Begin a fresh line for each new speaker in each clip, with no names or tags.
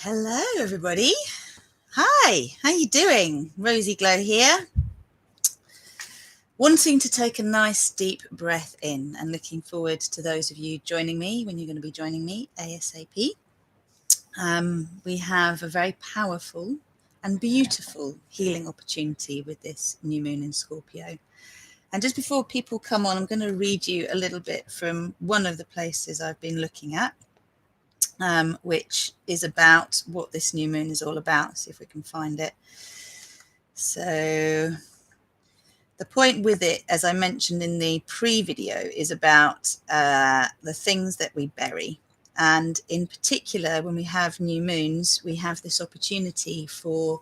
Hello, everybody. Hi, how you doing? Rosie Glow here. Wanting to take a nice deep breath in and looking forward to those of you joining me when you're going to be joining me ASAP. We have a very powerful and beautiful healing opportunity with this new moon in Scorpio. And just before people come on, I'm going to read you a little bit from one of the places I've been looking at. Which is about what this new moon is all about. See if we can find it. So the point with it, as I mentioned in the pre-video, is about the things that we bury. And in particular, when we have new moons, we have this opportunity for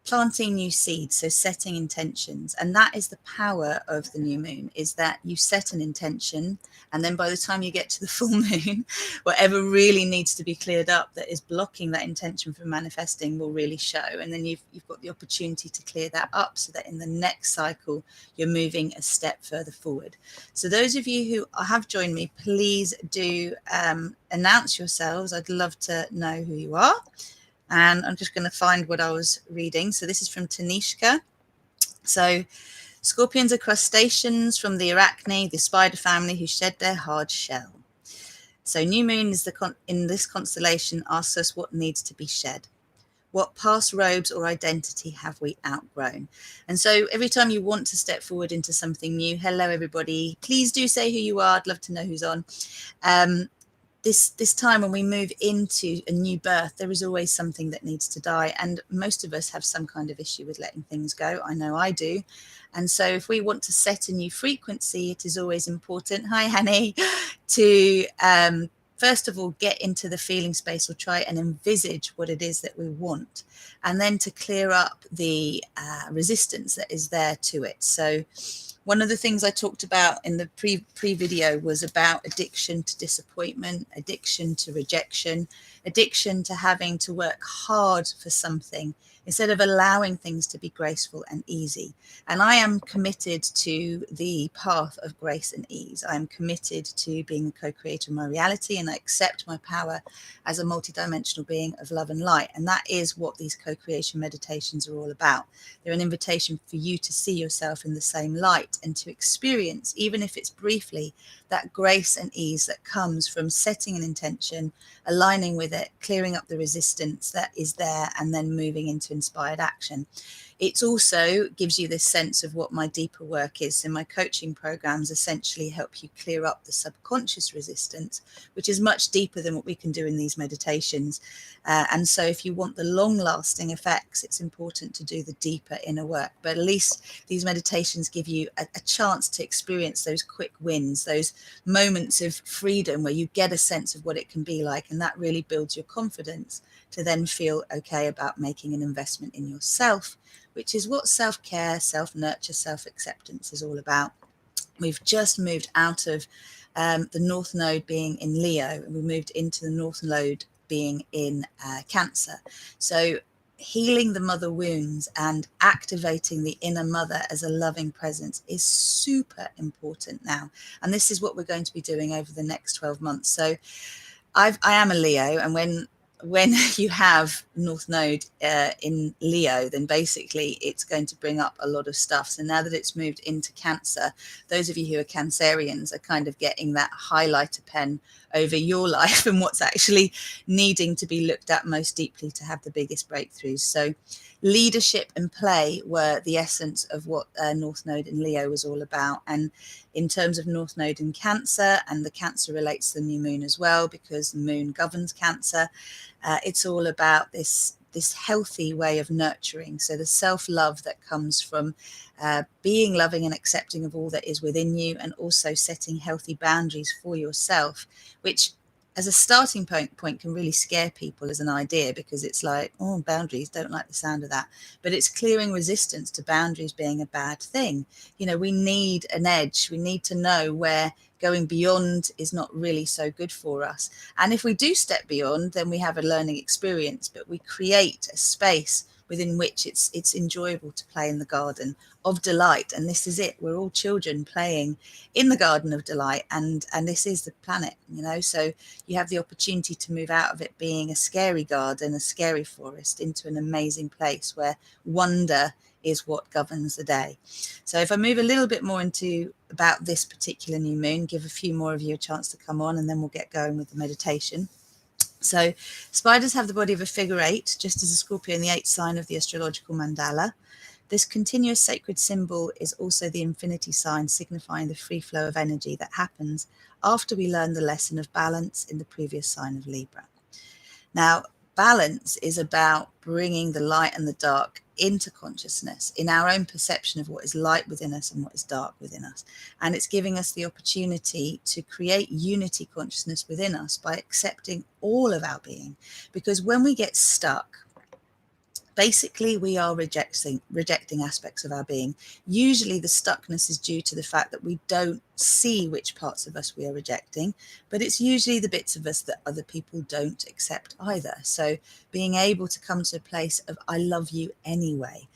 planting new seeds, so setting intentions. And that is the power of the new moon, is that you set an intention, and then by the time you get to the full moon, whatever really needs to be cleared up that is blocking that intention from manifesting will really show. And then you've got the opportunity to clear that up so that in the next cycle you're moving a step further forward. So those of you who have joined me, please do announce yourselves. I'd love to know who you are. And I'm just going to find what I was reading. So this is from Tanishka. So scorpions are crustaceans from the Arachne, the spider family, who shed their hard shell. So new moon is in this constellation asks us what needs to be shed. What past robes or identity have we outgrown? And so every time you want to step forward into something new, hello everybody, please do say who you are. I'd love to know who's on. This time when we move into a new birth, there is always something that needs to die. And most of us have some kind of issue with letting things go. I know I do. And so if we want to set a new frequency, it is always important, hi Hanny, to first of all, get into the feeling space or try and envisage what it is that we want. And then to clear up the resistance that is there to it. So one of the things I talked about in the pre-video was about addiction to disappointment, addiction to rejection, addiction to having to work hard for something instead of allowing things to be graceful and easy. And I am committed to the path of grace and ease. I am committed to being a co-creator of my reality, and I accept my power as a multidimensional being of love and light. And that is what these co-creation meditations are all about. They're an invitation for you to see yourself in the same light and to experience, even if it's briefly, that grace and ease that comes from setting an intention, aligning with it, clearing up the resistance that is there, and then moving into inspired action. It also gives you this sense of what my deeper work is. So my coaching programs essentially help you clear up the subconscious resistance, which is much deeper than what we can do in these meditations. And so if you want the long-lasting effects, it's important to do the deeper inner work. But at least these meditations give you a chance to experience those quick wins, those moments of freedom where you get a sense of what it can be like. And that really builds your confidence to then feel okay about making an investment in yourself, which is what self-care, self-nurture, self-acceptance is all about. We've just moved out of the North Node being in Leo, and we moved into the North Node being in Cancer. So healing the mother wounds and activating the inner mother as a loving presence is super important now. And this is what we're going to be doing over the next 12 months. So I am a Leo, and when you have North Node in Leo, then basically it's going to bring up a lot of stuff. So now that it's moved into Cancer, those of you who are Cancerians are kind of getting that highlighter pen over your life and what's actually needing to be looked at most deeply to have the biggest breakthroughs. So leadership and play were the essence of what North Node in Leo was all about. And in terms of North Node in Cancer, and the Cancer relates to the new moon as well, because the moon governs Cancer, it's all about this healthy way of nurturing. So the self-love that comes from being loving and accepting of all that is within you, and also setting healthy boundaries for yourself, which as a starting point can really scare people as an idea, because it's like, oh, boundaries, don't like the sound of that. But it's clearing resistance to boundaries being a bad thing. You know, we need an edge. We need to know where going beyond is not really so good for us. And if we do step beyond, then we have a learning experience, but we create a space within which it's enjoyable to play in the garden of delight. And this is it. We're all children playing in the garden of delight, and this is the planet, you know. So you have the opportunity to move out of it being a scary garden, a scary forest, into an amazing place where wonder is what governs the day. So if I move a little bit more into about this particular new moon, give a few more of you a chance to come on, and then we'll get going with the meditation. So spiders have the body of a figure eight, just as a Scorpio in the eighth sign of the astrological mandala. This continuous sacred symbol is also the infinity sign, signifying the free flow of energy that happens after we learn the lesson of balance in the previous sign of Libra. Now, balance is about bringing the light and the dark into consciousness, in our own perception of what is light within us and what is dark within us. And it's giving us the opportunity to create unity consciousness within us by accepting all of our being. Because when we get stuck, basically we are rejecting aspects of our being. Usually the stuckness is due to the fact that we don't see which parts of us we are rejecting, but it's usually the bits of us that other people don't accept either. So being able to come to a place of I love you anyway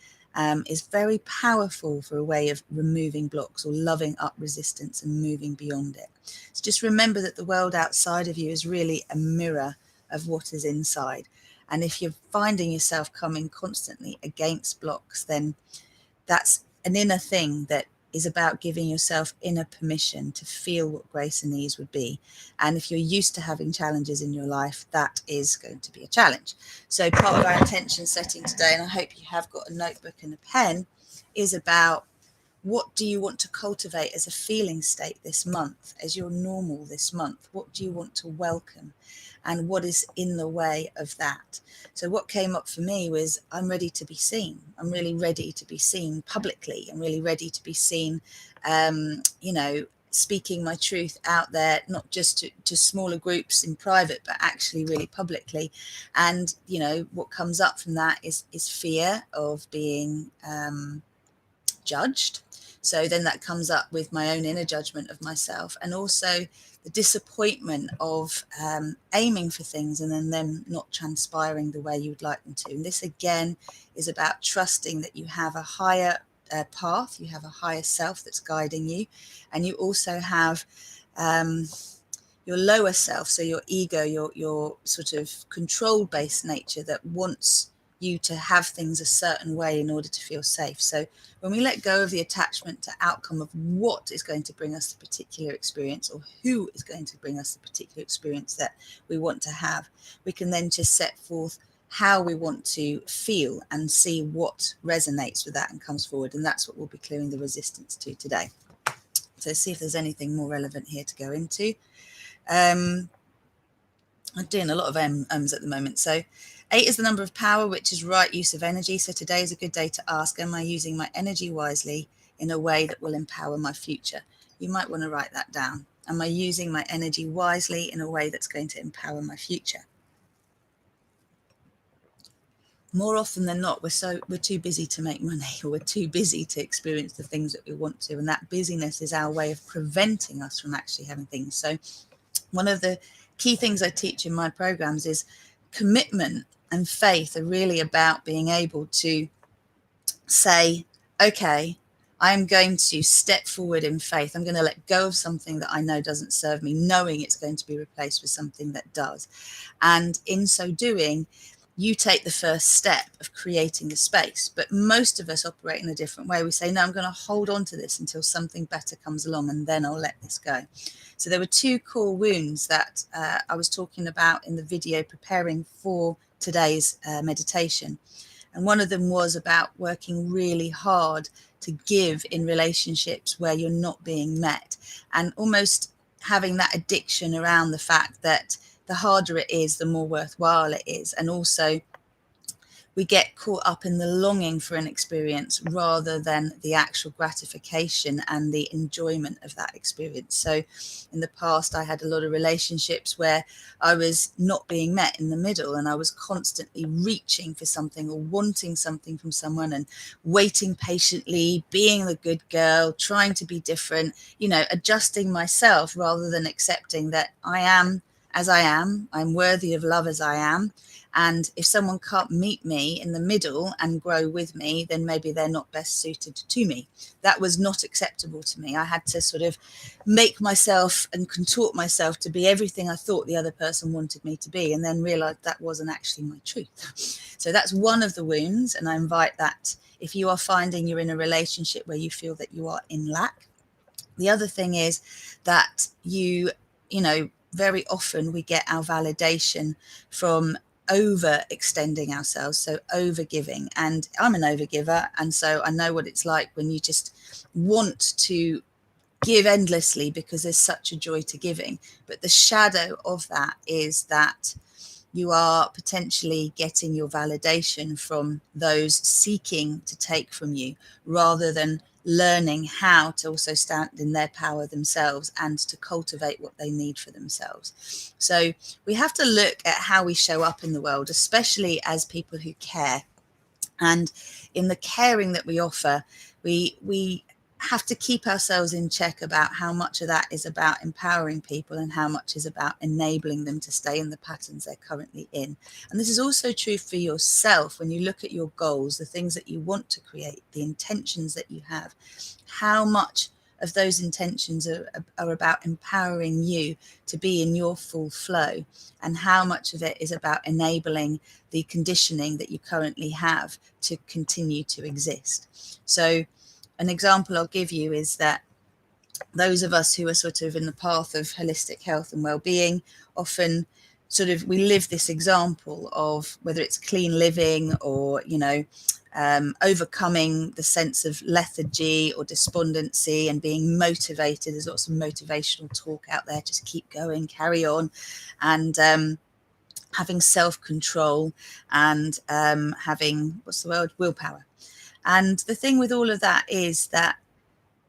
is very powerful for a way of removing blocks or loving up resistance and moving beyond it. So just remember that the world outside of you is really a mirror of what is inside. And if you're finding yourself coming constantly against blocks, then that's an inner thing that is about giving yourself inner permission to feel what grace and ease would be. And if you're used to having challenges in your life, that is going to be a challenge. So part of our intention setting today, and I hope you have got a notebook and a pen, is about what do you want to cultivate as a feeling state this month, as your normal this month? What do you want to welcome? And what is in the way of that? So what came up for me was I'm ready to be seen. I'm really ready to be seen publicly. I'm really ready to be seen, speaking my truth out there, not just to smaller groups in private, but actually really publicly. And, you know, what comes up from that is fear of being judged. So then that comes up with my own inner judgment of myself, and also the disappointment of aiming for things and then them not transpiring the way you would like them to. And this again is about trusting that you have a higher path, you have a higher self that's guiding you, and you also have your lower self, so your ego, your sort of control-based nature that wants you to have things a certain way in order to feel safe. So when we let go of the attachment to outcome of what is going to bring us the particular experience, or who is going to bring us the particular experience that we want to have, we can then just set forth how we want to feel and see what resonates with that and comes forward. And that's what we'll be clearing the resistance to today. So see if there's anything more relevant here to go into. I'm doing a lot of ums at the moment. So 8 is the number of power, which is right use of energy. So today is a good day to ask, am I using my energy wisely in a way that will empower my future? You might want to write that down. Am I using my energy wisely in a way that's going to empower my future? More often than not, we're too busy to make money, or we're too busy to experience the things that we want to. And that busyness is our way of preventing us from actually having things. So one of the key things I teach in my programs is commitment and faith are really about being able to say, okay, I'm going to step forward in faith. I'm going to let go of something that I know doesn't serve me, knowing it's going to be replaced with something that does. And in so doing, you take the first step of creating the space. But most of us operate in a different way. We say, no, I'm going to hold on to this until something better comes along, and then I'll let this go. So there were 2 core wounds that I was talking about in the video preparing for today's meditation. And one of them was about working really hard to give in relationships where you're not being met, and almost having that addiction around the fact that the harder it is, the more worthwhile it is. And also we get caught up in the longing for an experience rather than the actual gratification and the enjoyment of that experience. So in the past, I had a lot of relationships where I was not being met in the middle, and I was constantly reaching for something or wanting something from someone and waiting patiently, being the good girl, trying to be different, adjusting myself rather than accepting that I am as I am. I'm worthy of love as I am. And if someone can't meet me in the middle and grow with me, then maybe they're not best suited to me. That was not acceptable to me. I had to sort of make myself and contort myself to be everything I thought the other person wanted me to be, and then realize that wasn't actually my truth. So that's one of the wounds. And I invite that if you are finding you're in a relationship where you feel that you are in lack. The other thing is that you know, very often we get our validation from overextending ourselves, so overgiving. And I'm an overgiver, and so I know what it's like when you just want to give endlessly because there's such a joy to giving. But the shadow of that is that you are potentially getting your validation from those seeking to take from you, rather than learning how to also stand in their power themselves and to cultivate what they need for themselves. So we have to look at how we show up in the world, especially as people who care. And in the caring that we offer, we have to keep ourselves in check about how much of that is about empowering people and how much is about enabling them to stay in the patterns they're currently in. And this is also true for yourself. When you look at your goals, the things that you want to create, the intentions that you have, how much of those intentions are about empowering you to be in your full flow, and how much of it is about enabling the conditioning that you currently have to continue to exist. So an example I'll give you is that those of us who are sort of in the path of holistic health and well-being, often sort of we live this example of whether it's clean living or, you know, overcoming the sense of lethargy or despondency and being motivated. There's lots of motivational talk out there, just keep going, carry on, and having self-control and having, what's the word, willpower. And the thing with all of that is that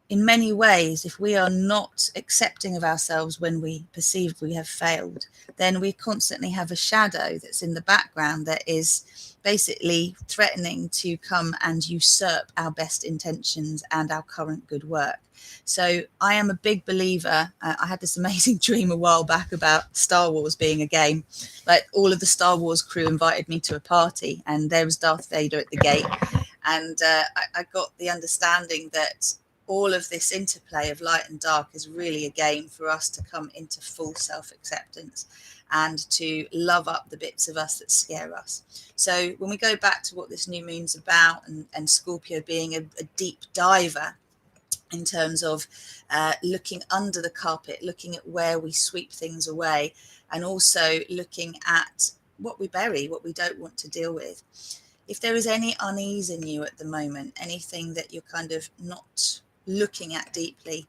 in many ways, if we are not accepting of ourselves when we perceive we have failed, then we constantly have a shadow that's in the background that is basically threatening to come and usurp our best intentions and our current good work. So I am a big believer. I had this amazing dream a while back about Star Wars being a game. Like, all of the Star Wars crew invited me to a party, and there was Darth Vader at the gate. And I got the understanding that all of this interplay of light and dark is really a game for us to come into full self-acceptance and to love up the bits of us that scare us. So when we go back to what this new moon's about, and Scorpio being a deep diver in terms of looking under the carpet, looking at where we sweep things away, and also looking at what we bury, what we don't want to deal with. If there is any unease in you at the moment, anything that you're kind of not looking at deeply,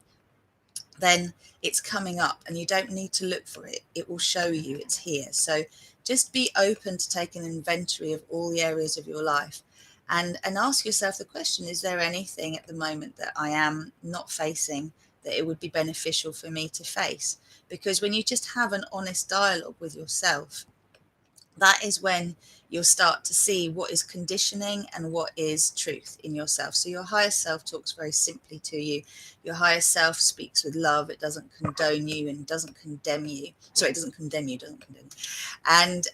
then it's coming up, and you don't need to look for it. It will show you it's here. So just be open to take an inventory of all the areas of your life, and ask yourself the question, is there anything at the moment that I am not facing that it would be beneficial for me to face? Because when you just have an honest dialogue with yourself, that is when you'll start to see what is conditioning and what is truth in yourself. So your higher self talks very simply to you. Your higher self speaks with love. It doesn't condone you and doesn't condemn you. Sorry, it doesn't condemn you, doesn't condemn. And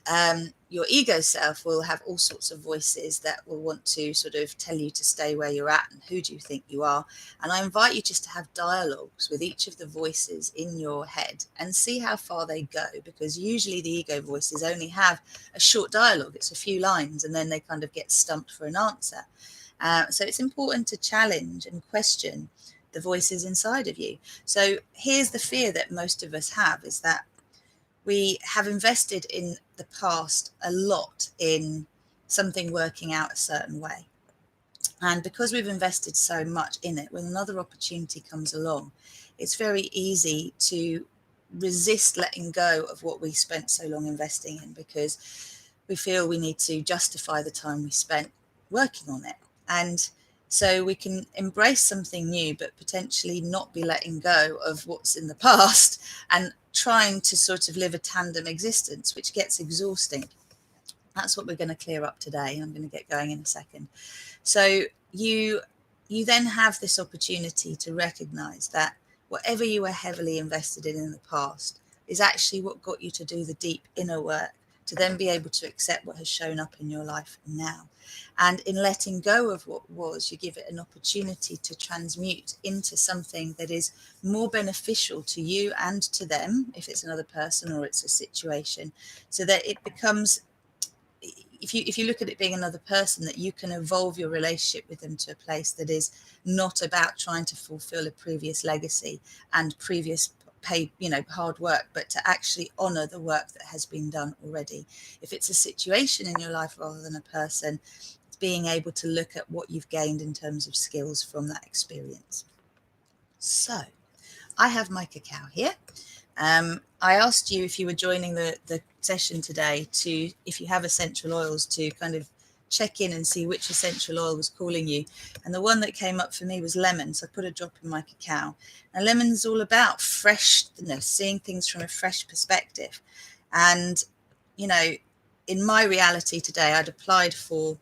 your ego self will have all sorts of voices that will want to sort of tell you to stay where you're at and who do you think you are. And I invite you just to have dialogues with each of the voices in your head and see how far they go, because usually the ego voices only have a short dialogue. It's a few lines, and then they kind of get stumped for an answer. So it's important to challenge and question the voices inside of you. So here's the fear that most of us have, is that we have invested in the past a lot in something working out a certain way. And because we've invested so much in it, when another opportunity comes along, it's very easy to resist letting go of what we spent so long investing in, because we feel we need to justify the time we spent working on it. And so we can embrace something new, but potentially not be letting go of what's in the past and trying to sort of live a tandem existence, which gets exhausting. That's what we're going to clear up today. I'm going to get going in a second. So you then have this opportunity to recognize that whatever you were heavily invested in the past is actually what got you to do the deep inner work, to then be able to accept what has shown up in your life now. And in letting go of what was, you give it an opportunity to transmute into something that is more beneficial to you and to them, if it's another person or it's a situation, so that it becomes, if you look at it being another person, that you can evolve your relationship with them to a place that is not about trying to fulfill a previous legacy and previous paid, hard work, but to actually honor the work that has been done already. If it's a situation in your life rather than a person, it's being able to look at what you've gained in terms of skills from that experience. So I have my cacao here. I asked you, if you were joining the session today, to, if you have essential oils, to kind of check in and see which essential oil was calling you. And the one that came up for me was lemon. So I put a drop in my cacao. And lemon's all about fresh, seeing things from a fresh perspective. And, in my reality today, I'd applied to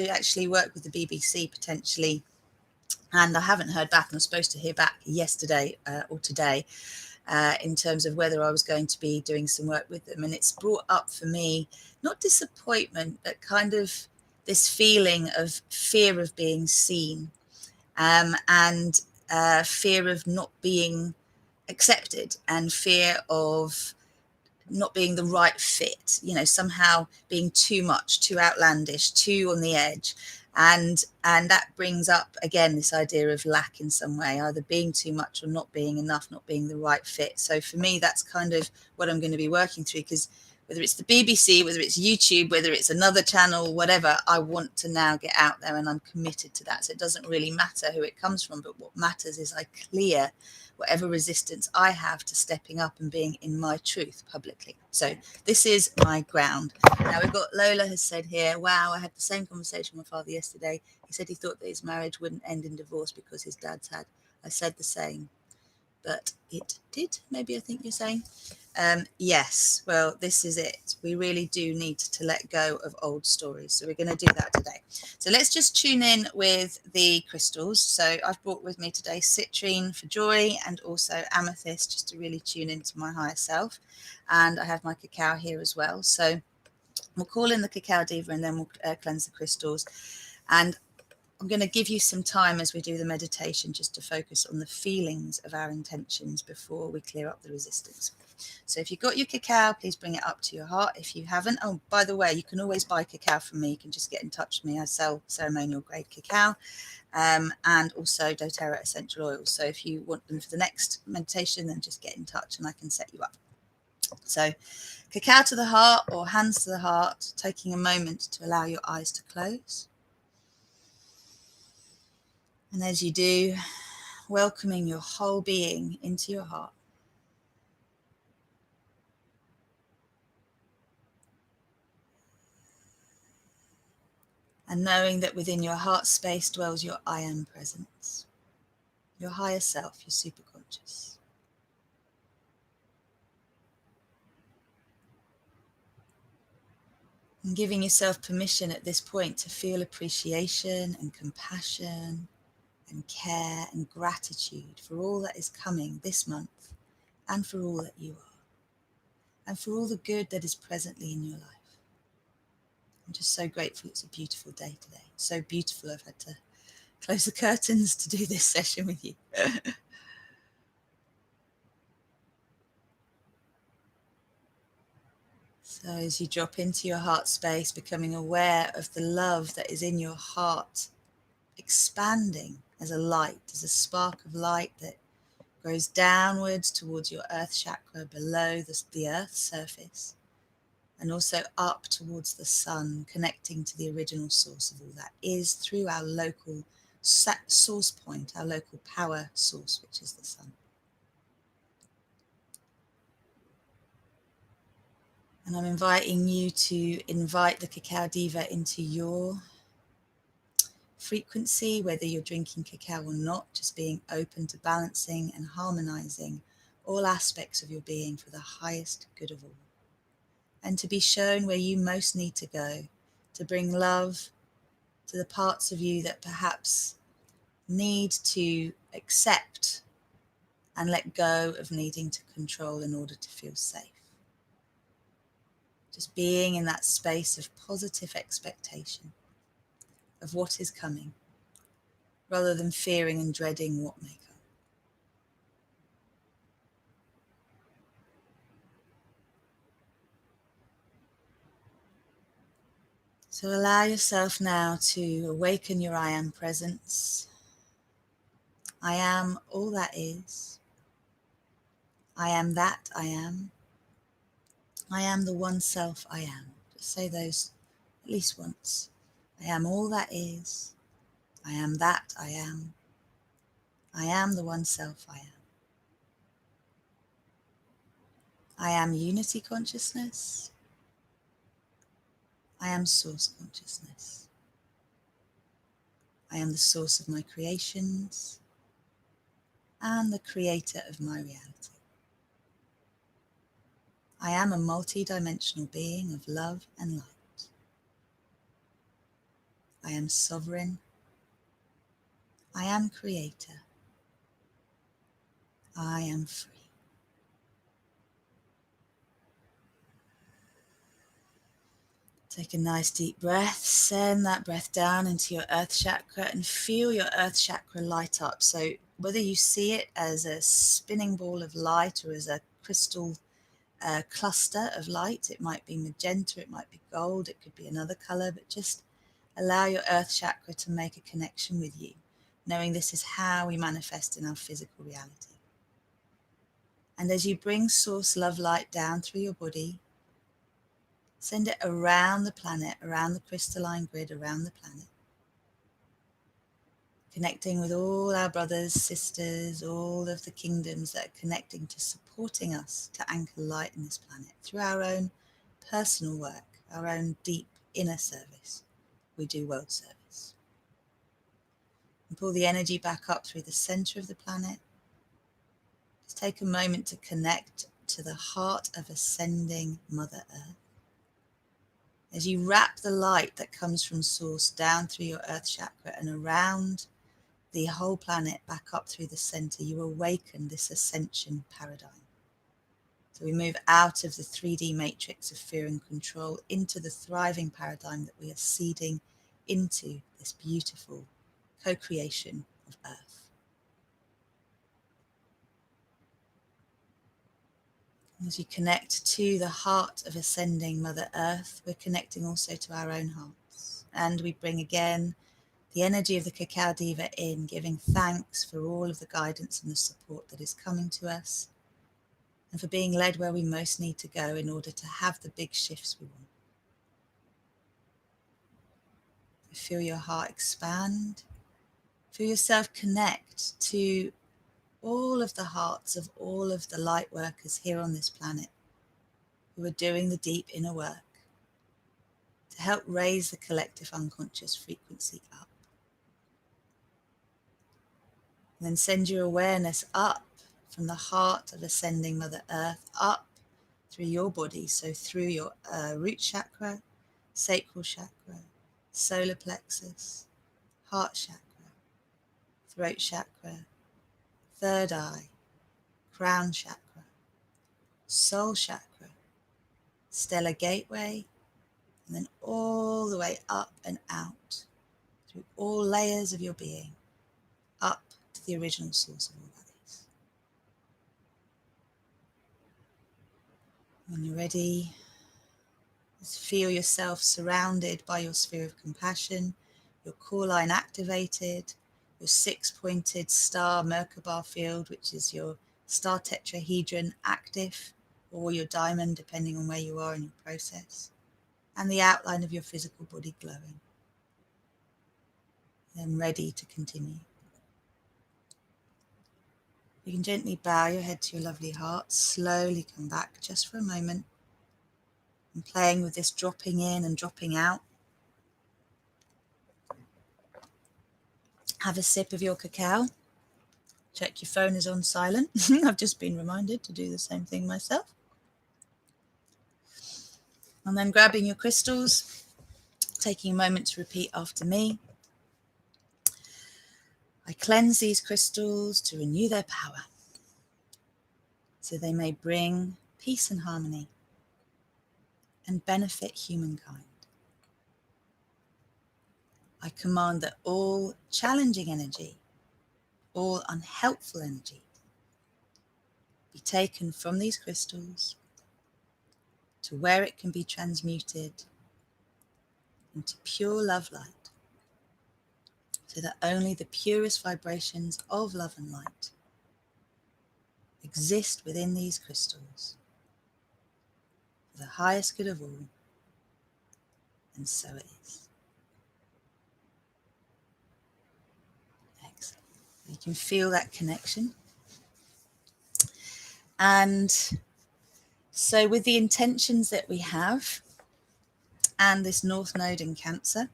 actually work with the BBC potentially. And I haven't heard back, and I was supposed to hear back yesterday or today in terms of whether I was going to be doing some work with them. And it's brought up for me, not disappointment, but kind of this feeling of fear of being seen, and fear of not being accepted, and fear of not being the right fit, somehow being too much, too outlandish, too on the edge. And that brings up again this idea of lack in some way, either being too much or not being enough, not being the right fit. So for me, that's kind of what I'm going to be working through, because whether it's the BBC, whether it's YouTube, whether it's another channel, whatever, I want to now get out there, and I'm committed to that. So it doesn't really matter who it comes from, but what matters is I clear whatever resistance I have to stepping up and being in my truth publicly. So this is my ground. Now we've got Lola has said here, wow, I had the same conversation with my father yesterday. He said he thought that his marriage wouldn't end in divorce because his dad's had. I said the same, but it did, maybe, I think you're saying. Yes, well, this is it. We really do need to let go of old stories. So we're going to do that today. So let's just tune in with the crystals. So I've brought with me today citrine for joy, and also amethyst, just to really tune into my higher self. And I have my cacao here as well. So we'll call in the cacao diva, and then we'll cleanse the crystals. And I'm going to give you some time as we do the meditation just to focus on the feelings of our intentions before we clear up the resistance. So if you've got your cacao, please bring it up to your heart. If you haven't, oh, by the way, you can always buy cacao from me. You can just get in touch with me. I sell ceremonial grade cacao, and also doTerra essential oils. So if you want them for the next meditation, then just get in touch and I can set you up. So cacao to the heart, or hands to the heart, taking a moment to allow your eyes to close. And as you do, welcoming your whole being into your heart. And knowing that within your heart space dwells your I am presence, your higher self, your superconscious. And giving yourself permission at this point to feel appreciation and compassion and care and gratitude for all that is coming this month, and for all that you are, and for all the good that is presently in your life. I'm just so grateful. It's a beautiful day today. So beautiful I've had to close the curtains to do this session with you. So as you drop into your heart space, becoming aware of the love that is in your heart, expanding as a light, as a spark of light that grows downwards towards your earth chakra, below the earth's surface, and also up towards the sun, connecting to the original source of all that is through our local source point, our local power source, which is the sun. And I'm inviting you to invite the Cacao Diva into your frequency, whether you're drinking cacao or not, just being open to balancing and harmonizing all aspects of your being for the highest good of all. And to be shown where you most need to go, to bring love to the parts of you that perhaps need to accept and let go of needing to control in order to feel safe. Just being in that space of positive expectation of what is coming, rather than fearing and dreading what may come. So allow yourself now to awaken your I am presence. I am all that is. I am that I am. I am the one self I am. Just say those at least once. I am all that is. I am that I am. I am the one self I am. I am unity consciousness. I am source consciousness. I am the source of my creations and the creator of my reality. I am a multi-dimensional being of love and light. I am sovereign. I am creator. I am free. Take a nice deep breath. Send that breath down into your earth chakra and feel your earth chakra light up. So whether you see it as a spinning ball of light or as a crystal cluster of light, it might be magenta, it might be gold, it could be another color, but just allow your earth chakra to make a connection with you, knowing this is how we manifest in our physical reality. And as you bring source love light down through your body, send it around the planet, around the crystalline grid, around the planet. Connecting with all our brothers, sisters, all of the kingdoms that are connecting to supporting us to anchor light in this planet through our own personal work, our own deep inner service. We do world service. And pull the energy back up through the center of the planet. Just take a moment to connect to the heart of ascending Mother Earth. As you wrap the light that comes from source down through your earth chakra and around the whole planet back up through the center, you awaken this ascension paradigm. So we move out of the 3D matrix of fear and control into the thriving paradigm that we are seeding into this beautiful co-creation of Earth. As you connect to the heart of ascending Mother Earth, we're connecting also to our own hearts. And we bring again the energy of the Cacao Diva in, giving thanks for all of the guidance and the support that is coming to us, and for being led where we most need to go in order to have the big shifts we want. Feel your heart expand. Feel yourself connect to all of the hearts of all of the light workers here on this planet who are doing the deep inner work to help raise the collective unconscious frequency up. And then send your awareness up from the heart of ascending Mother Earth up through your body, so through your root chakra, sacral chakra, solar plexus, heart chakra, throat chakra, third eye, crown chakra, soul chakra, stellar gateway, and then all the way up and out through all layers of your being, up to the original source of all bodies. When you're ready, just feel yourself surrounded by your sphere of compassion, your core line activated, your 6-pointed star Merkaba field, which is your star tetrahedron active, or your diamond, depending on where you are in your process, and the outline of your physical body glowing. Then ready to continue. You can gently bow your head to your lovely heart, slowly come back just for a moment, and playing with this dropping in and dropping out. Have a sip of your cacao. Check your phone is on silent. I've just been reminded to do the same thing myself. And then grabbing your crystals, taking a moment to repeat after me. I cleanse these crystals to renew their power. so they may bring peace and harmony and benefit humankind. I command that all challenging energy, all unhelpful energy, be taken from these crystals to where it can be transmuted into pure love light, so that only the purest vibrations of love and light exist within these crystals for the highest good of all, and so it is. Excellent. You can feel that connection. And so with the intentions that we have and this North Node in Cancer,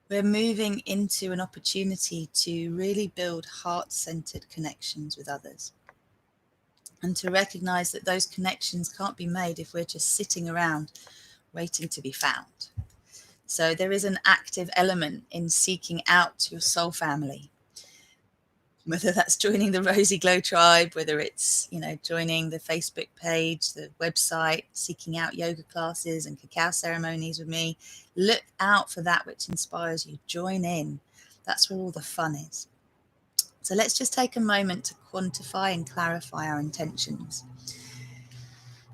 we're moving into an opportunity to really build heart-centered connections with others, and to recognize that those connections can't be made if we're just sitting around waiting to be found. So there is an active element in seeking out your soul family, whether that's joining the Rosy Glow tribe, whether it's, joining the Facebook page, the website, seeking out yoga classes and cacao ceremonies with me. Look out for that which inspires you. Join in. That's where all the fun is. So let's just take a moment to quantify and clarify our intentions.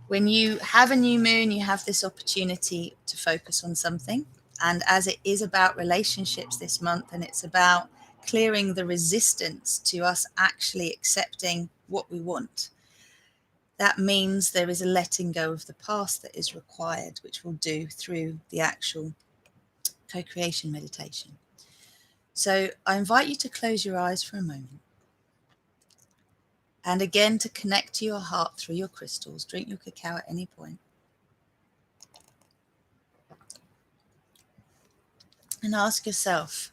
When you have a new moon, you have this opportunity to focus on something. And as it is about relationships this month, and it's about clearing the resistance to us actually accepting what we want, that means there is a letting go of the past that is required, which we'll do through the actual co-creation meditation. So I invite you to close your eyes for a moment. And again, to connect to your heart through your crystals. Drink your cacao at any point. And ask yourself,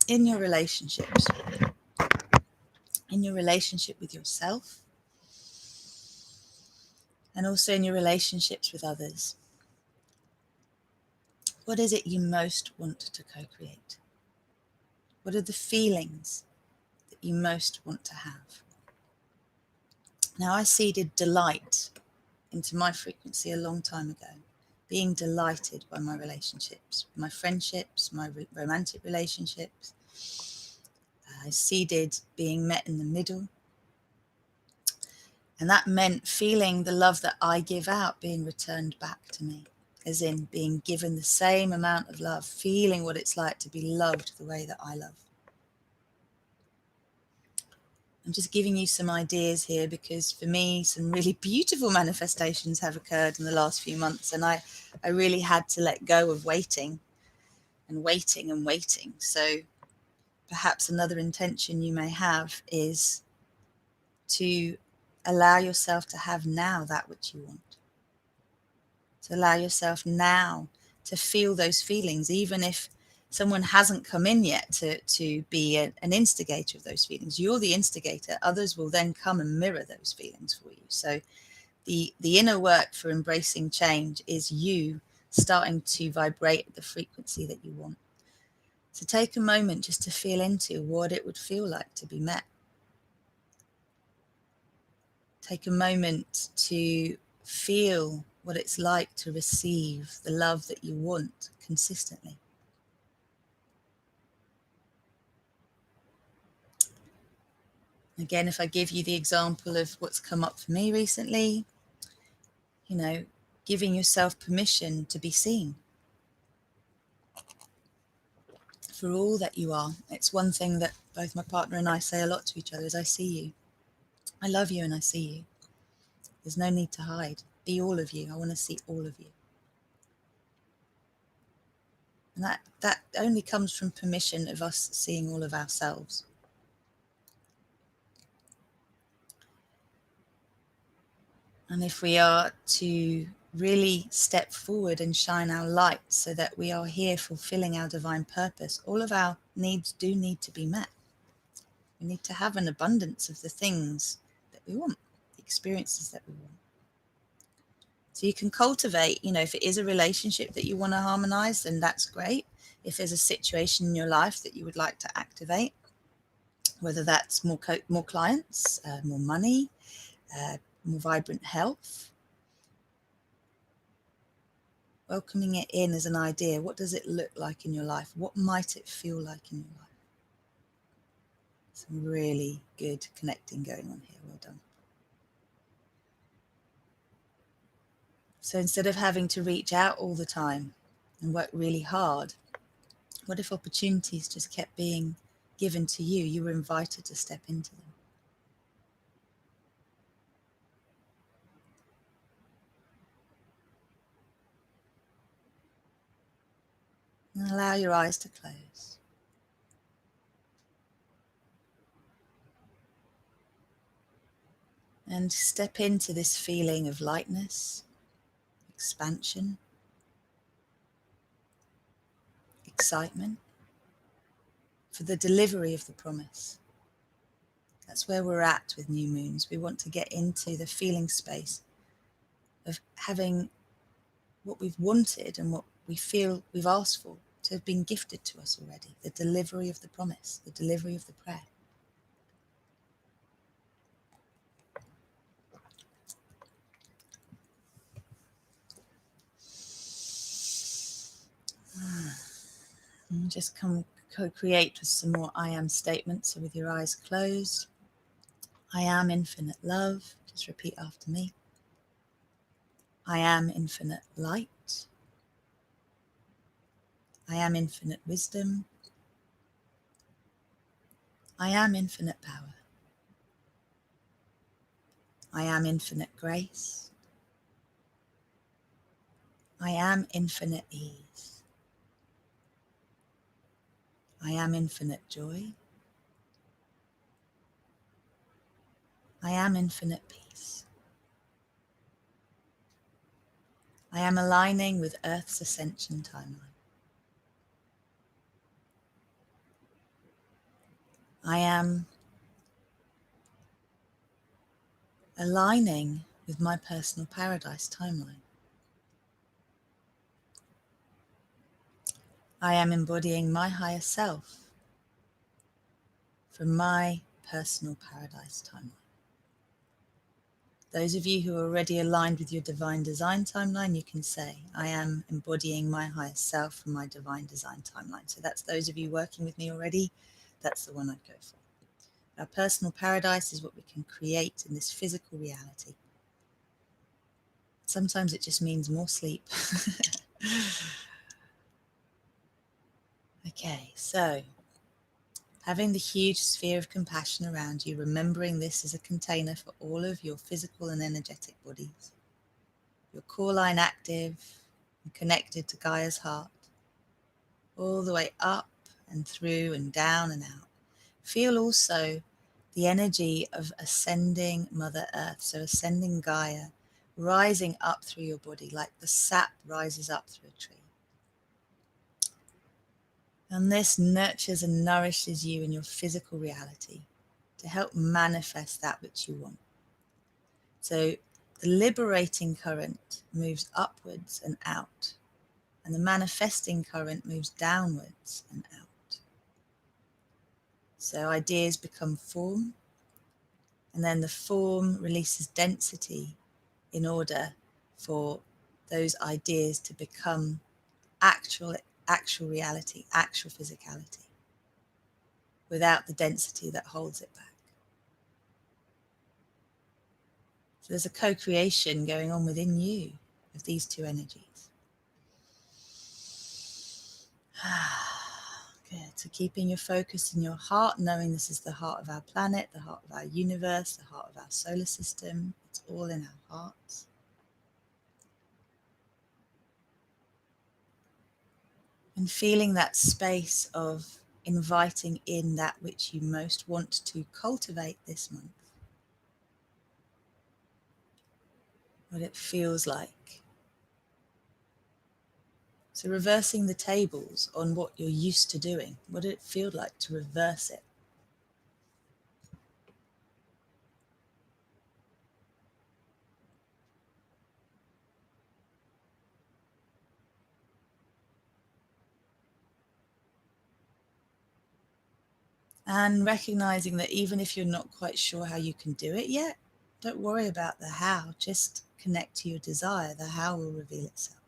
in your relationships, in your relationship with yourself, and also in your relationships with others, what is it you most want to co-create? What are the feelings that you most want to have? Now, I seeded delight into my frequency a long time ago, being delighted by my relationships, my friendships, my romantic relationships. I seeded being met in the middle. And that meant feeling the love that I give out being returned back to me, as in being given the same amount of love, feeling what it's like to be loved the way that I love. I'm just giving you some ideas here because for me, some really beautiful manifestations have occurred in the last few months, and I really had to let go of waiting and waiting and waiting. So perhaps another intention you may have is to allow yourself to have now that which you want. To allow yourself now to feel those feelings, even if someone hasn't come in yet to be an instigator of those feelings. You're the instigator. Others will then come and mirror those feelings for you. So the inner work for embracing change is you starting to vibrate at the frequency that you want. So take a moment just to feel into what it would feel like to be met. Take a moment to feel what it's like to receive the love that you want consistently. Again, if I give you the example of what's come up for me recently, giving yourself permission to be seen for all that you are. It's one thing that both my partner and I say a lot to each other is, I see you. I love you and I see you. There's no need to hide. Be all of you. I want to see all of you. And that only comes from permission of us seeing all of ourselves. And if we are to really step forward and shine our light so that we are here fulfilling our divine purpose, all of our needs do need to be met. We need to have an abundance of the things that we want, the experiences that we want. So you can cultivate, if it is a relationship that you want to harmonize, then that's great. If there's a situation in your life that you would like to activate, whether that's more clients, more money, more vibrant health. Welcoming it in as an idea. What does it look like in your life? What might it feel like in your life? Some really good connecting going on here. Well done. So instead of having to reach out all the time and work really hard, what if opportunities just kept being given to you? You were invited to step into them. And allow your eyes to close. And step into this feeling of lightness, expansion, excitement for the delivery of the promise. That's where we're at with new moons. We want to get into the feeling space of having what we've wanted and what we feel we've asked for to have been gifted to us already. The delivery of the promise, the delivery of the prayer. And just come co-create with some more I am statements. So with your eyes closed, I am infinite love. Just repeat after me. I am infinite light. I am infinite wisdom. I am infinite power. I am infinite grace. I am infinite ease. I am infinite joy. I am infinite peace. I am aligning with Earth's ascension timeline. I am aligning with my personal paradise timeline. I am embodying my higher self from my personal paradise timeline. Those of you who are already aligned with your divine design timeline, you can say, I am embodying my higher self from my divine design timeline. So that's those of you working with me already. That's the one I'd go for. Our personal paradise is what we can create in this physical reality. Sometimes it just means more sleep. Okay, so having the huge sphere of compassion around you, remembering this is a container for all of your physical and energetic bodies. Your core line active and connected to Gaia's heart, all the way up and through and down and out. Feel also the energy of ascending Mother Earth, so ascending Gaia, rising up through your body like the sap rises up through a tree. And this nurtures and nourishes you in your physical reality to help manifest that which you want. So the liberating current moves upwards and out, and the manifesting current moves downwards and out. So ideas become form, and then the form releases density in order for those ideas to become actual reality, actual physicality, without the density that holds it back. So there's a co-creation going on within you of these two energies. Good. So keeping your focus in your heart, knowing this is the heart of our planet, the heart of our universe, the heart of our solar system. It's all in our hearts. And feeling that space of inviting in that which you most want to cultivate this month. What it feels like. So reversing the tables on what you're used to doing. What did it feel like to reverse it? And recognizing that even if you're not quite sure how you can do it yet, don't worry about the how, just connect to your desire. The how will reveal itself.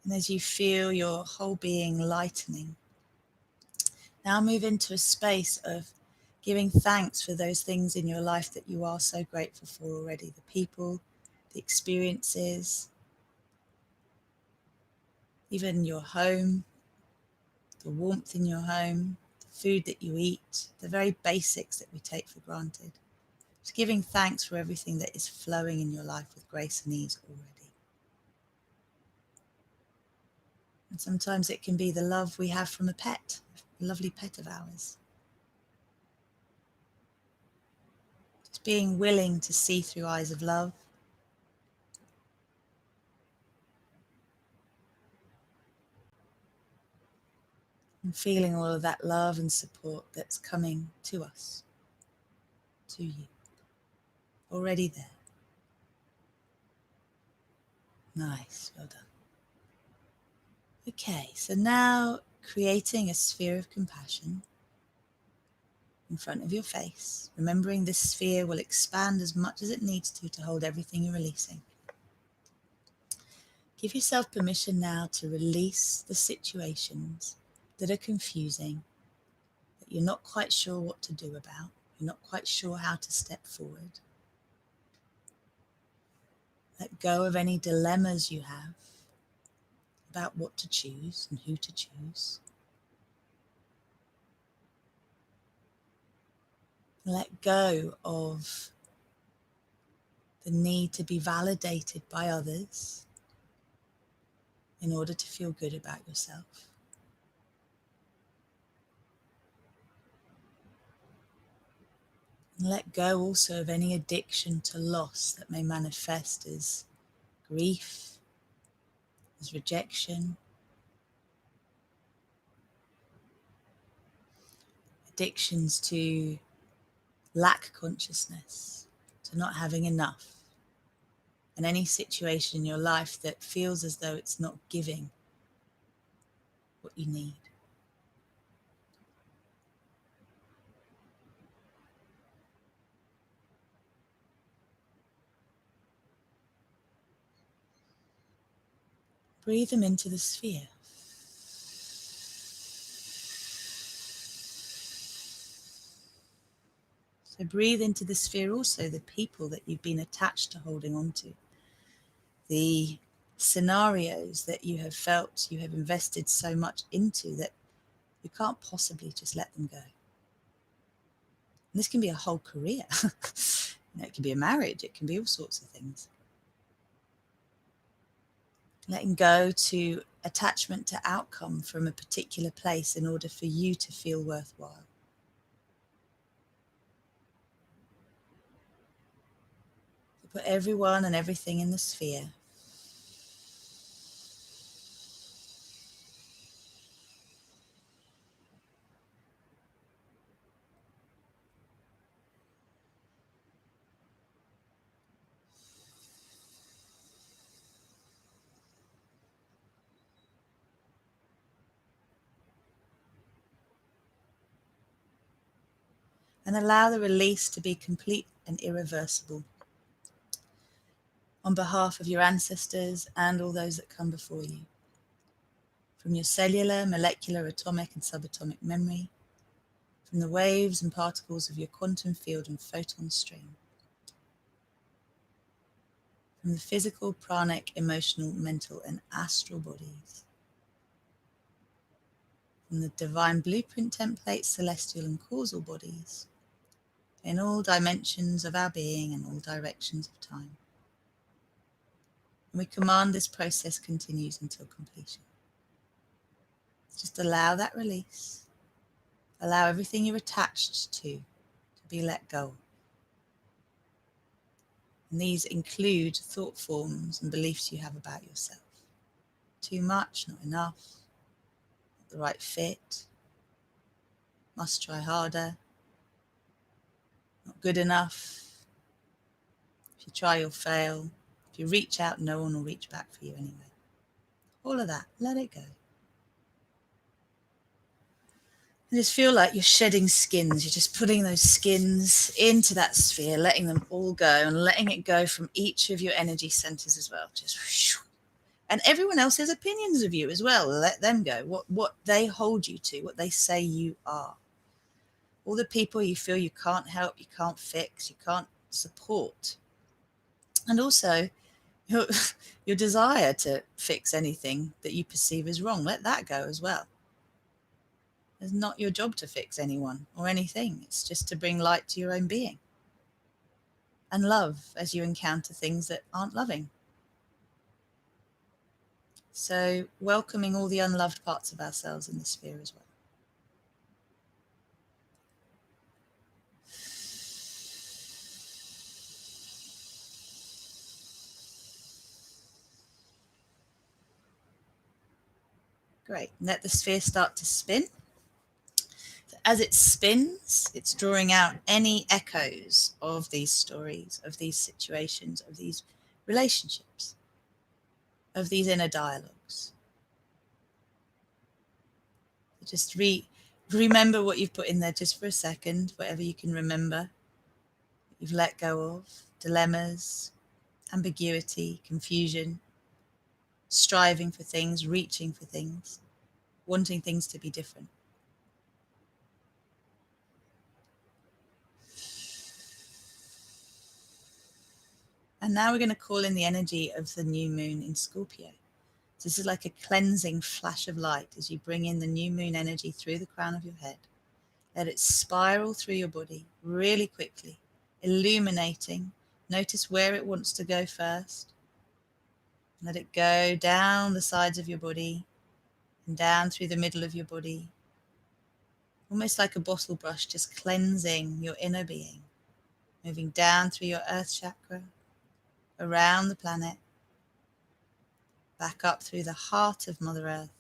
And as you feel your whole being lightening, now move into a space of giving thanks for those things in your life that you are so grateful for already. The people, the experiences, even your home, the warmth in your home, the food that you eat, the very basics that we take for granted. Just giving thanks for everything that is flowing in your life with grace and ease already. And sometimes it can be the love we have from a pet, a lovely pet of ours. Just being willing to see through eyes of love. And feeling all of that love and support that's coming to us, to you, already there. Nice, well done. Okay, so now creating a sphere of compassion in front of your face, remembering this sphere will expand as much as it needs to hold everything you're releasing. Give yourself permission now to release the situations that are confusing, that you're not quite sure what to do about, you're not quite sure how to step forward. Let go of any dilemmas you have about what to choose and who to choose. Let go of the need to be validated by others in order to feel good about yourself. And let go also of any addiction to loss that may manifest as grief, as rejection, addictions to lack consciousness, to not having enough, and any situation in your life that feels as though it's not giving what you need. Breathe them into the sphere. So breathe into the sphere also the people that you've been attached to holding on to, the scenarios that you have felt you have invested so much into that you can't possibly just let them go. And this can be a whole career. It can be a marriage, it can be all sorts of things. Letting go to attachment to outcome from a particular place in order for you to feel worthwhile. So put everyone and everything in the sphere. And allow the release to be complete and irreversible on behalf of your ancestors and all those that come before you. From your cellular, molecular, atomic and subatomic memory, from the waves and particles of your quantum field and photon stream, from the physical, pranic, emotional, mental and astral bodies, from the divine blueprint templates, celestial and causal bodies, in all dimensions of our being and all directions of time. And we command this process continues until completion. Just allow that release. Allow everything you're attached to be let go. And these include thought forms and beliefs you have about yourself. Too much, not enough, not the right fit, must try harder, not good enough. If you try, you'll fail. If you reach out, no one will reach back for you anyway. All of that, let it go. And just feel like you're shedding skins. You're just putting those skins into that sphere, letting them all go and letting it go from each of your energy centers as well. Just whoosh. And everyone else's opinions of you as well. Let them go. What they hold you to, what they say you are. All the people you feel you can't help, you can't fix, you can't support. And also your desire to fix anything that you perceive as wrong. Let that go as well. It's not your job to fix anyone or anything. It's just to bring light to your own being and love as you encounter things that aren't loving. So welcoming all the unloved parts of ourselves in the sphere as well. Great. Let the sphere start to spin. As it spins, it's drawing out any echoes of these stories, of these situations, of these relationships, of these inner dialogues. Just remember what you've put in there just for a second, whatever you can remember, you've let go of, dilemmas, ambiguity, confusion, striving for things, reaching for things, wanting things to be different. And now we're going to call in the energy of the new moon in Scorpio. So this is like a cleansing flash of light as you bring in the new moon energy through the crown of your head. Let it spiral through your body really quickly, illuminating. Notice where it wants to go first. Let it go down the sides of your body and down through the middle of your body. Almost like a bottle brush, just cleansing your inner being. Moving down through your earth chakra, around the planet, back up through the heart of Mother Earth,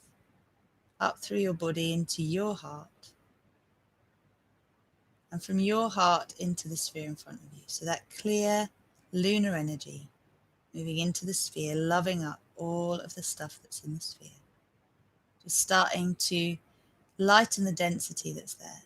up through your body into your heart, and from your heart into the sphere in front of you. So that clear lunar energy moving into the sphere, loving up all of the stuff that's in the sphere. Just starting to lighten the density that's there.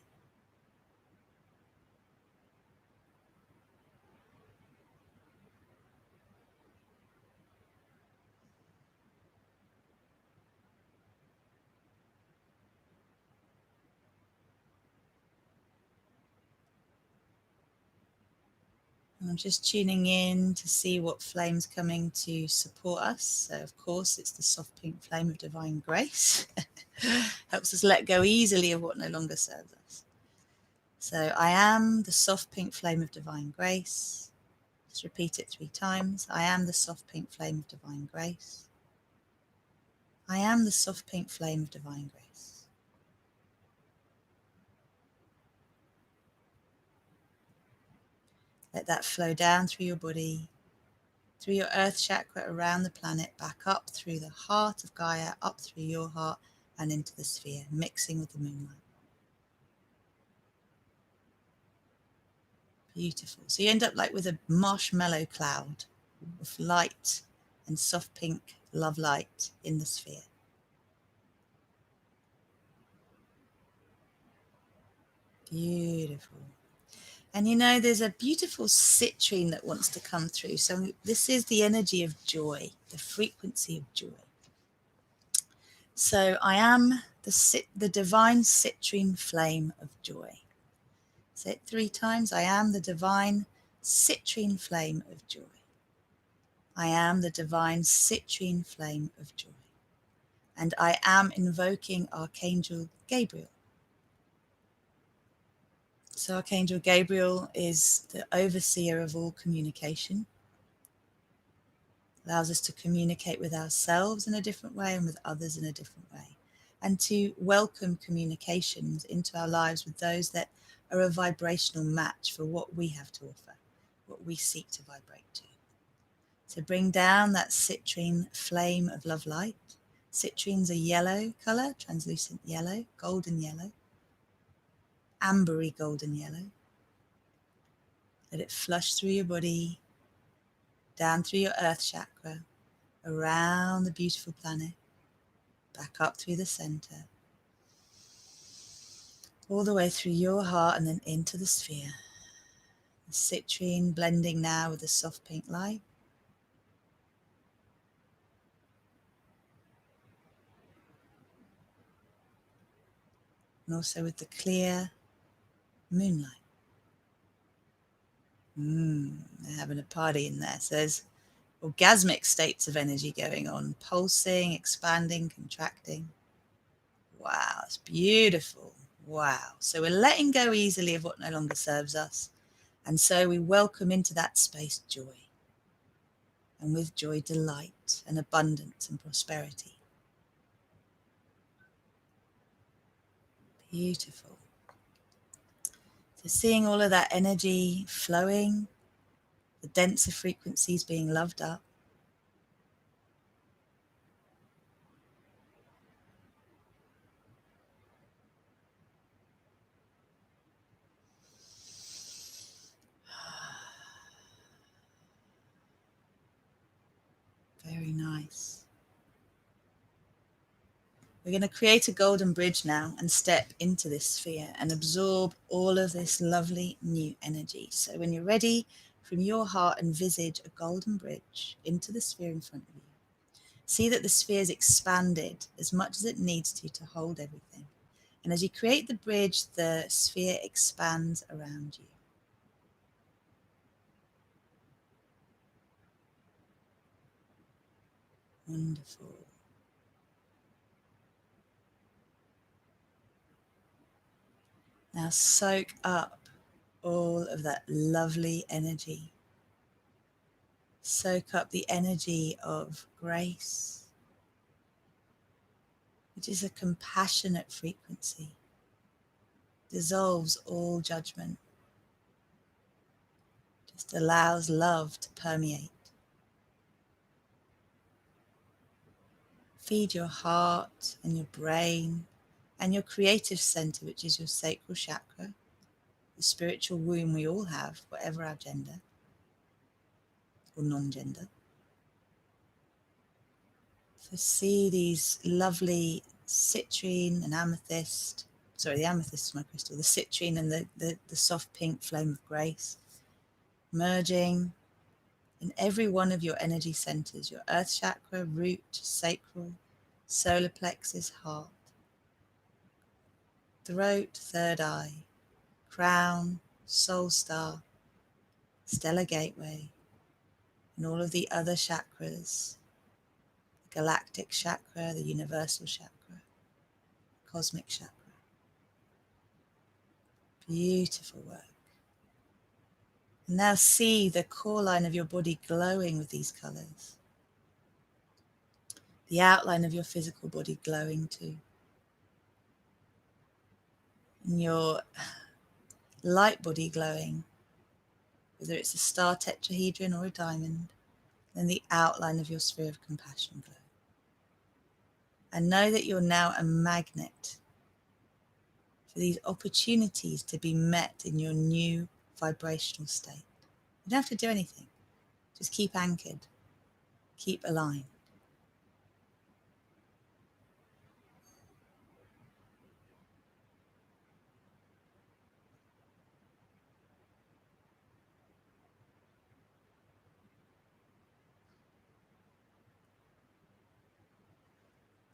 And I'm just tuning in to see what flame's coming to support us. So of course it's the soft pink flame of divine grace. Helps us let go easily of what no longer serves us. So I am the soft pink flame of divine grace. Just repeat it 3 times. I am the soft pink flame of divine grace. I am the soft pink flame of divine grace. Let that flow down through your body, through your earth chakra, around the planet, back up through the heart of Gaia, up through your heart and into the sphere, mixing with the moonlight. Beautiful. So you end up like with a marshmallow cloud of light and soft pink love light in the sphere. Beautiful. And you know, there's a beautiful citrine that wants to come through. So this is the energy of joy, the frequency of joy. So I am the divine citrine flame of joy. Say it 3 times. I am the divine citrine flame of joy. I am the divine citrine flame of joy. And I am invoking Archangel Gabriel. So Archangel Gabriel is the overseer of all communication. Allows us to communicate with ourselves in a different way and with others in a different way. And to welcome communications into our lives with those that are a vibrational match for what we have to offer, what we seek to vibrate to. to bring down that citrine flame of love light. Citrine's a yellow colour, translucent yellow, golden yellow, ambery golden yellow. Let it flush through your body, down through your earth chakra, around the beautiful planet, back up through the center, all the way through your heart and then into the sphere. The citrine blending now with the soft pink light. And also with the clear moonlight. They're having a party in there. So there's orgasmic states of energy going on, pulsing, expanding, contracting. Wow, it's beautiful. Wow. So we're letting go easily of what no longer serves us. And so we welcome into that space joy. And with joy, delight and abundance and prosperity. Beautiful. So seeing all of that energy flowing, the denser frequencies being loved up. Very nice. We're going to create a golden bridge now and step into this sphere and absorb all of this lovely new energy. So when you're ready, from your heart, envisage a golden bridge into the sphere in front of you. See that the sphere is expanded as much as it needs to hold everything. And as you create the bridge, the sphere expands around you. Wonderful. Now soak up all of that lovely energy. Soak up the energy of grace, which is a compassionate frequency, dissolves all judgment, just allows love to permeate. Feed your heart and your brain and your creative center, which is your sacral chakra, the spiritual womb we all have, whatever our gender or non-gender. So see these lovely citrine and amethyst, sorry, the amethyst is my crystal, the citrine and the soft pink flame of grace, merging in every one of your energy centers, your earth chakra, root, sacral, solar plexus, heart, throat, third eye, crown, soul star, stellar gateway, and all of the other chakras, the galactic chakra, the universal chakra, cosmic chakra. Beautiful work. And now see the core line of your body glowing with these colors. The outline of your physical body glowing too. And your light body glowing, whether it's a star tetrahedron or a diamond, then the outline of your sphere of compassion glow. And know that you're now a magnet for these opportunities to be met in your new vibrational state. You don't have to do anything. Just keep anchored, keep aligned.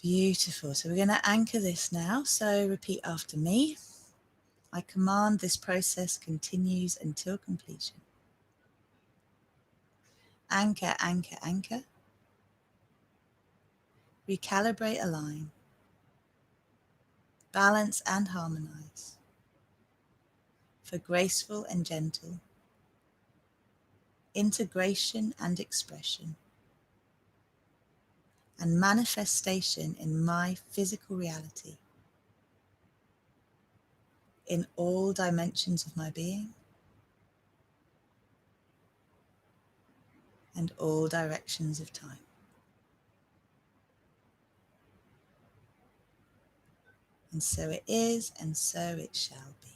Beautiful. So we're going to anchor this now. So repeat after me. I command this process continues until completion. Anchor, anchor, anchor. Recalibrate, align. Balance and harmonize. For graceful and gentle. Integration and expression. And manifestation in my physical reality. In all dimensions of my being. and all directions of time. And so it is, and so it shall be.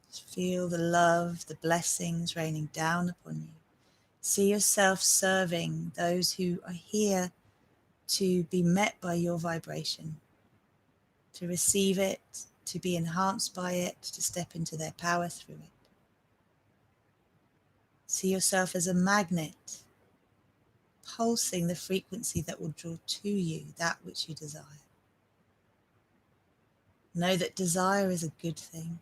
Just feel the love, the blessings raining down upon you. See yourself serving those who are here to be met by your vibration, to receive it, to be enhanced by it, to step into their power through it. See yourself as a magnet, pulsing the frequency that will draw to you that which you desire. Know that desire is a good thing.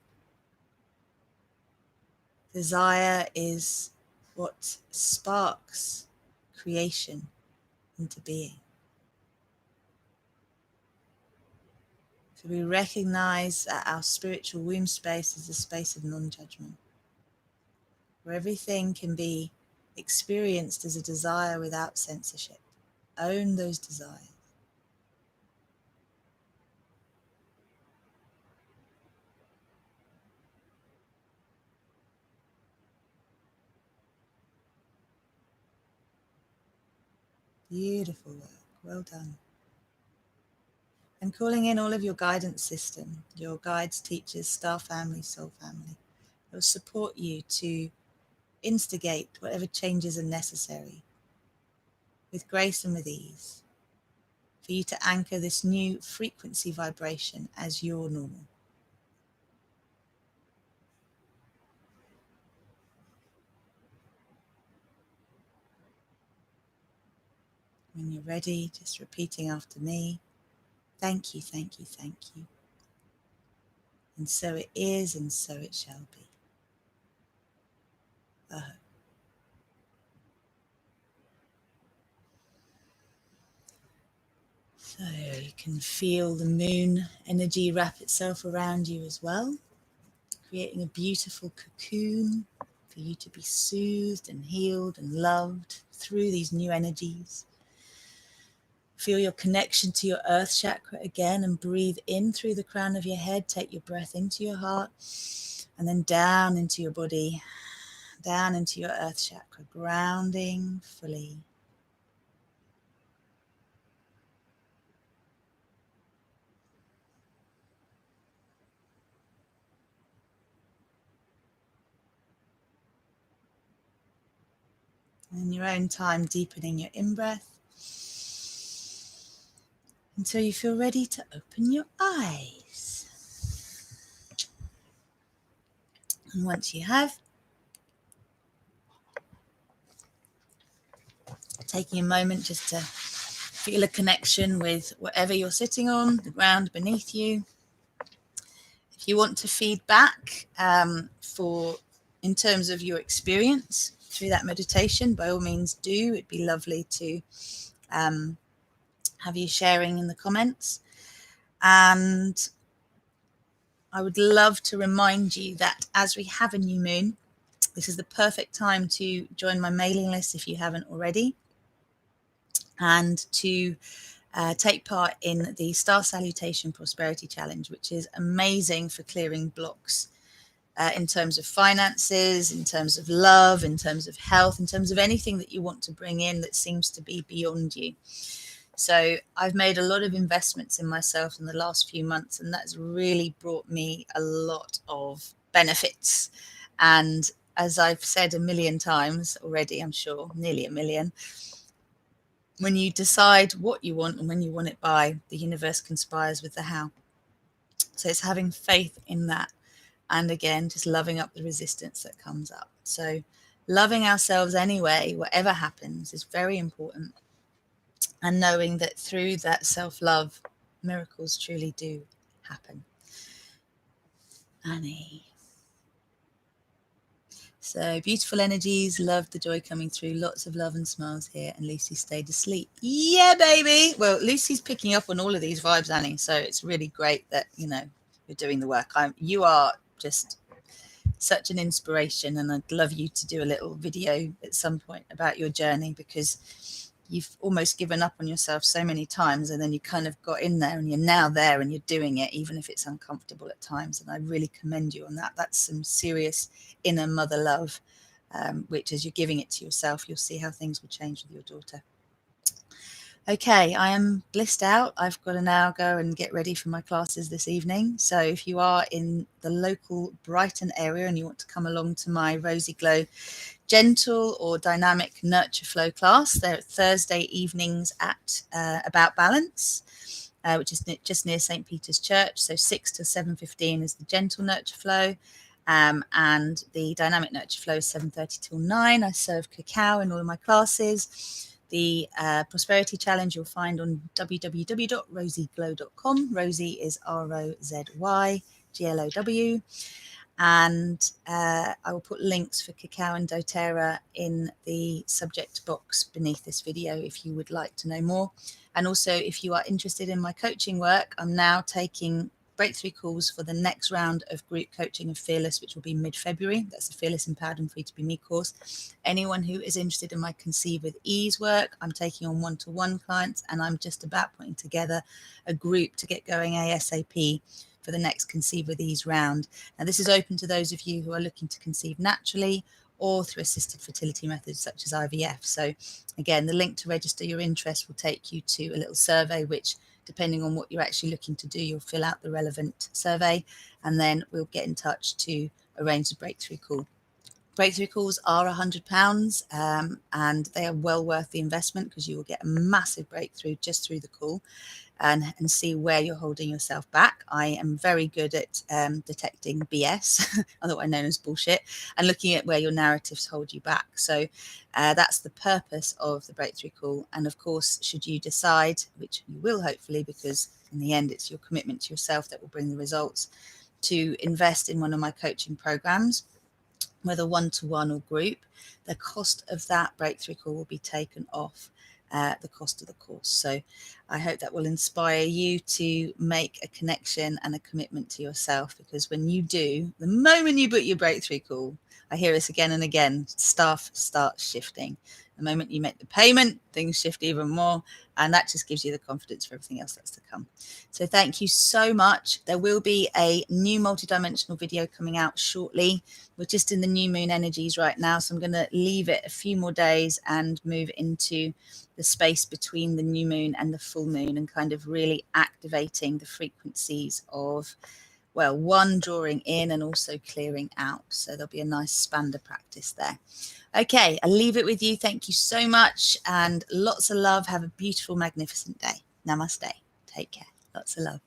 Desire is what sparks creation into being. So we recognize that our spiritual womb space is a space of non-judgment, where everything can be experienced as a desire without censorship. Own those desires. Beautiful work. Well done. And calling in all of your guidance system, your guides, teachers, star family, soul family. It will support you to instigate whatever changes are necessary with grace and with ease, for you to anchor this new frequency vibration as your normal. When you're ready, just repeating after me. Thank you, thank you, thank you. And so it is, and so it shall be. So you can feel the moon energy wrap itself around you as well, creating a beautiful cocoon for you to be soothed and healed and loved through these new energies. Feel your connection to your earth chakra again and breathe in through the crown of your head. Take your breath into your heart and then down into your body, down into your earth chakra, grounding fully. And in your own time, deepening your in-breath until you feel ready to open your eyes. And once you have, taking a moment just to feel a connection with whatever you're sitting on, the ground beneath you. If you want to feed back in terms of your experience through that meditation, by all means do. It'd be lovely to have you sharing in the comments. And I would love to remind you that as we have a new moon, this is the perfect time to join my mailing list if you haven't already, and to take part in the Star Salutation Prosperity Challenge, which is amazing for clearing blocks in terms of finances, in terms of love, in terms of health, in terms of anything that you want to bring in that seems to be beyond you. So I've made a lot of investments in myself in the last few months, and that's really brought me a lot of benefits. And as I've said a million times already, I'm sure nearly a million, when you decide what you want and when you want it by, the universe conspires with the how. So it's having faith in that. And again, just loving up the resistance that comes up. So loving ourselves anyway, whatever happens, is very important. And knowing that through that self-love, miracles truly do happen. Annie. So beautiful energies, love the joy coming through, lots of love and smiles here, and Lucy stayed asleep. Yeah, baby. Well, Lucy's picking up on all of these vibes, Annie, so it's really great that, you know, you're doing the work. You are just such an inspiration, and I'd love you to do a little video at some point about your journey, because you've almost given up on yourself so many times, and then you kind of got in there and you're now there and you're doing it, even if it's uncomfortable at times. And I really commend you on that. That's some serious inner mother love, which as you're giving it to yourself, you'll see how things will change with your daughter. Okay, I am blissed out. I've got to now go and get ready for my classes this evening. So if you are in the local Brighton area and you want to come along to my Rosy Glow Gentle or Dynamic Nurture Flow class, they're Thursday evenings at About Balance, which is just near St. Peter's Church. So 6 to 7:15 is the Gentle Nurture Flow. And the Dynamic Nurture Flow is 7:30 till 9. I serve cacao in all of my classes. The Prosperity Challenge you'll find on www.rosyglow.com. Rosie is ROZYGLOW. And I will put links for Cacao and doTerra in the subject box beneath this video if you would like to know more. And also, if you are interested in my coaching work, I'm now taking breakthrough calls for the next round of group coaching of Fearless, which will be mid-February. That's the Fearless, Empowered and Free to Be Me course. Anyone who is interested in my Conceive with Ease work, I'm taking on one-to-one clients, and I'm just about putting together a group to get going ASAP for the next Conceive with Ease round. Now, this is open to those of you who are looking to conceive naturally or through assisted fertility methods such as IVF. So again, the link to register your interest will take you to a little survey, which depending on what you're actually looking to do, you'll fill out the relevant survey, and then we'll get in touch to arrange the breakthrough call. Breakthrough calls are £100, and they are well worth the investment because you will get a massive breakthrough just through the call and see where you're holding yourself back. I am very good at detecting BS, otherwise known as bullshit, and looking at where your narratives hold you back. So that's the purpose of the breakthrough call. And of course, should you decide, which you will hopefully, because in the end it's your commitment to yourself that will bring the results, to invest in one of my coaching programs, whether one-to-one or group, the cost of that breakthrough call will be taken off the cost of the course. So I hope that will inspire you to make a connection and a commitment to yourself, because when you do, the moment you book your breakthrough call, I hear this again and again, stuff starts shifting. The moment you make the payment, things shift even more, and that just gives you the confidence for everything else that's to come. So thank you so much. There will be a new multidimensional video coming out shortly. We're just in the new moon energies right now, so I'm going to leave it a few more days and move into the space between the new moon and the full moon, and kind of really activating the frequencies of, well, one, drawing in and also clearing out. So there'll be a nice spander practice there. Okay, I'll leave it with you. Thank you so much, and lots of love. Have a beautiful, magnificent day. Namaste. Take care. Lots of love.